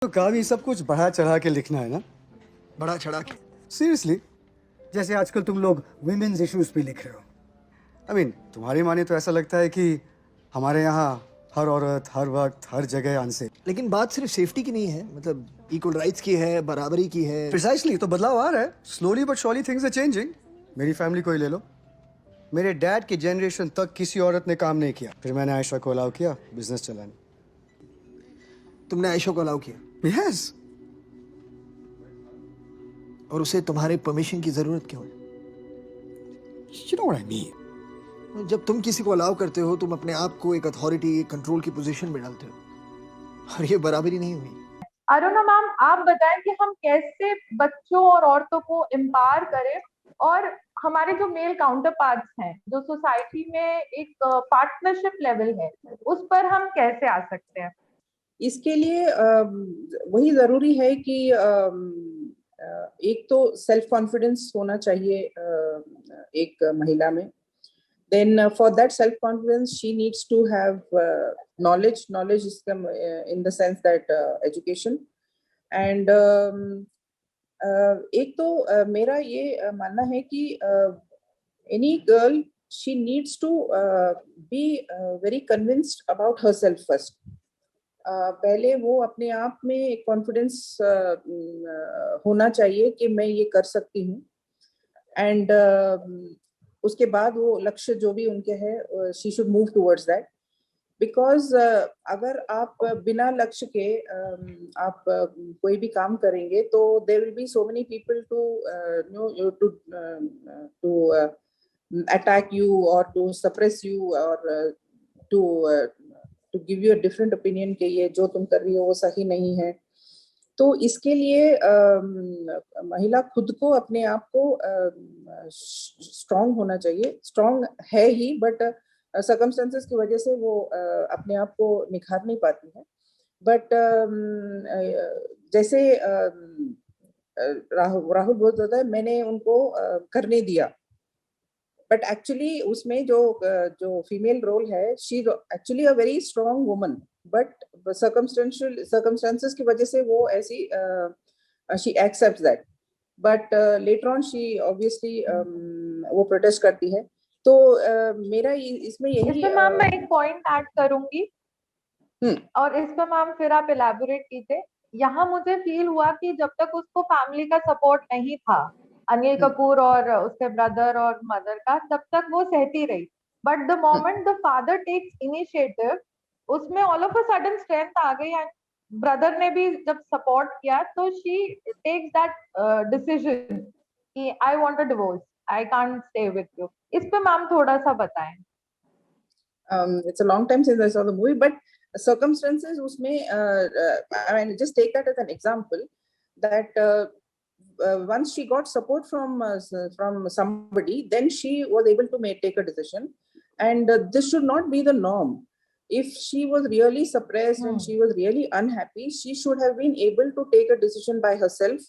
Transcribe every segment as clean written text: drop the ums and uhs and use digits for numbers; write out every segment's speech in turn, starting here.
तो काम ये सब कुछ बढ़ा चढ़ा के लिखना है ना? बड़ा चढ़ा के। सीरियसली? जैसे आजकल तुम लोग विमेन्स इश्यूज पे लिख रहे हो। तुम्हारी माने तो ऐसा लगता है कि हमारे यहाँ हर औरत, हर वक्त, हर जगह अनसेफ। लेकिन बात सिर्फ सेफ्टी की नहीं है, मतलब इक्वल राइट्स की है, बराबरी की है। प्रिसाइसली, तो बदलाव आ रहा है। Slowly but surely things are changing. मेरी फैमिली को ही ले लो। मेरे डैड की जनरेशन तक किसी औरत ने काम नहीं किया। फिर मैंने आयशा को अलाउ किया बिजनेस चलाने। तुमने आयशा को अलाउ किया यस। और उसे तुम्हारे परमिशन की जरूरत क्यों है? You know what I mean. जब तुम किसी को अलाउ करते हो, तुम अपने आप को एक अथॉरिटी, एक कंट्रोल की पोजीशन में डालते हो, और ये बराबरी नहीं हुई। अरुणा मैम, आप बताएं कि हम कैसे बच्चों और औरतों को एम्पावर करें और हमारे जो मेल काउंटर पार्ट्स हैं, जो सोसाइटी में एक पार्टनरशिप लेवल है, उस पर हम कैसे आ सकते हैं? इसके लिए वही जरूरी है कि एक तो सेल्फ कॉन्फिडेंस होना चाहिए एक महिला में. Then for that self confidence she needs to have knowledge is in the sense that education and एक तो मेरा ये मानना है कि any girl she needs to be very convinced about herself first. पहले वो अपने आप में एक कॉन्फिडेंस होना चाहिए कि मैं ये कर सकती हूँ एंड उसके बाद वो लक्ष्य जो भी उनके हैं she should move towards that because अगर आप बिना लक्ष्य के आप कोई भी काम करेंगे तो there will be so many people to know to attack you और टू सप्रेस यू और to give you a different opinion कि ये जो तुम कर रही हो वो सही नहीं है. तो इसके लिए महिला खुद को अपने आप को स्ट्रांग होना चाहिए. स्ट्रांग है ही बट सर्कमस्टेंसेस की वजह से वो अपने आप को निखार नहीं पाती है. बट जैसे राहुल बोल रहा था मैंने उनको करने दिया बट एक्चुअली उसमें जो फीमेल रोल है she actually a very strong woman but circumstances की वजह से वो ऐसी she accepts that but later on she obviously वो प्रोटेस्ट करती है. तो मेरा इसमें यही इसमें मैम मैं एक पॉइंट ऐड करूंगी और इस पर मैम फिर आप इलेबोरेट कीजिए. यहाँ मुझे फील हुआ कि जब तक उसको फैमिली का सपोर्ट नहीं था, अनिल कपूर और उसके ब्रदर और मदर का, तब तक वो सहती रही. But the moment the father takes initiative, उसमें all of a sudden strength आ गई एंड ब्रदर ने भी जब सपोर्ट किया तो शी टेक्स दैट डिसीजन कि I want a divorce, I can't stay with you. इस पे मैम थोड़ा सा बताएं. It's a long time since I saw the movie, but circumstances usme I mean just take that as an example that once she got support from somebody, then she was able to take a decision, and this should not be the norm. If she was really suppressed and she was really unhappy, she should have been able to take a decision by herself,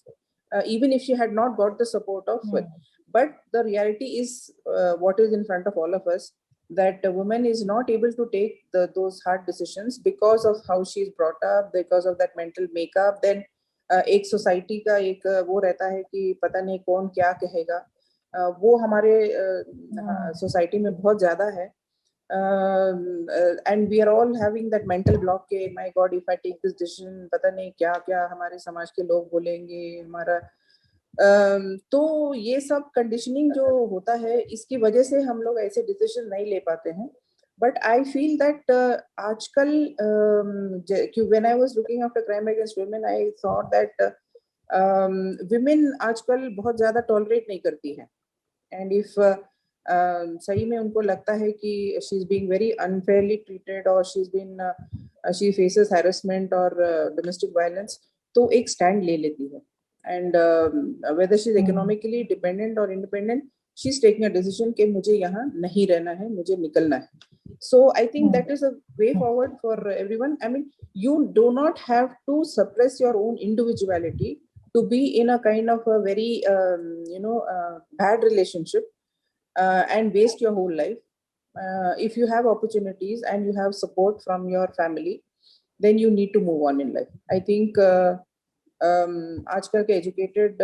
even if she had not got the support of it. But the reality is what is in front of all of us, that a woman is not able to take those hard decisions because of how she is brought up, because of that mental makeup. Then एक society का एक वो रहता है कि पता नहीं कौन क्या कहेगा, वो हमारे सोसाइटी में बहुत ज्यादा है. And we are all having that mental block के my god if I take this decision पता नहीं क्या क्या हमारे समाज के लोग बोलेंगे हमारा. तो ये सब कंडीशनिंग जो होता है इसकी वजह से हम लोग ऐसे डिसीजन नहीं ले पाते हैं. बट आई फील दैट आजकल when I was looking after crime against women I thought that women आजकल बहुत ज्यादा टॉलरेट नहीं करती है. एंड इफ सही में उनको लगता है कि she is being very unfairly treated और शी फेसेस हैरेसमेंट और डोमेस्टिक वायलेंस, तो एक स्टैंड ले लेती है. And whether she's economically dependent or independent, she's taking a decision कि मुझे यहाँ नहीं रहना है, मुझे निकलना है. So I think that is a way forward for everyone. I mean, you do not have to suppress your own individuality to be in a kind of a very bad relationship and waste your whole life. If you have opportunities and you have support from your family, then you need to move on in life. I think आजकल के educated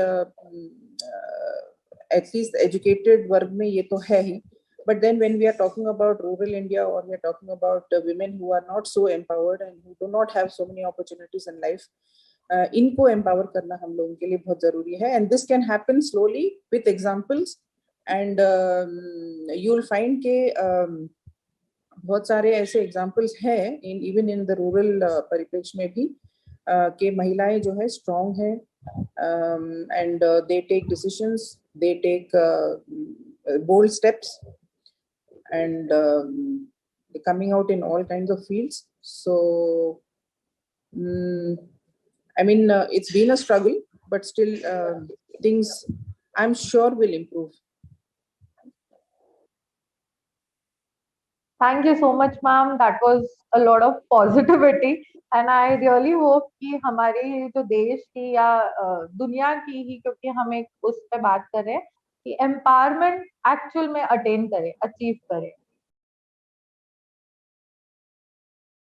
at least educated वर्ग में ये तो है ही, but then when we are talking about rural India or we are talking about women who are not so empowered and who do not have so many opportunities in life, इनको empower करना हम लोगों के लिए बहुत जरूरी है, and this can happen slowly with examples, and you'll find के बहुत सारे ऐसे एग्जाम्पल्स हैं इवन इन द रूरल परिप्रेक्ष्य में भी कि महिलाएं जो है स्ट्रॉन्ग है and they take decisions, they take bold steps and coming out in all kinds of fields. So I mean it's been a struggle, but still things I'm sure will improve. Thank you so much, ma'am. That was a lot of positivity, and I really hope कि हमारे जो देश की या दुनिया की ही, क्योंकि हम एक उस पे बात कर रहे हैं कि empowerment actual में attain करें, achieve करें.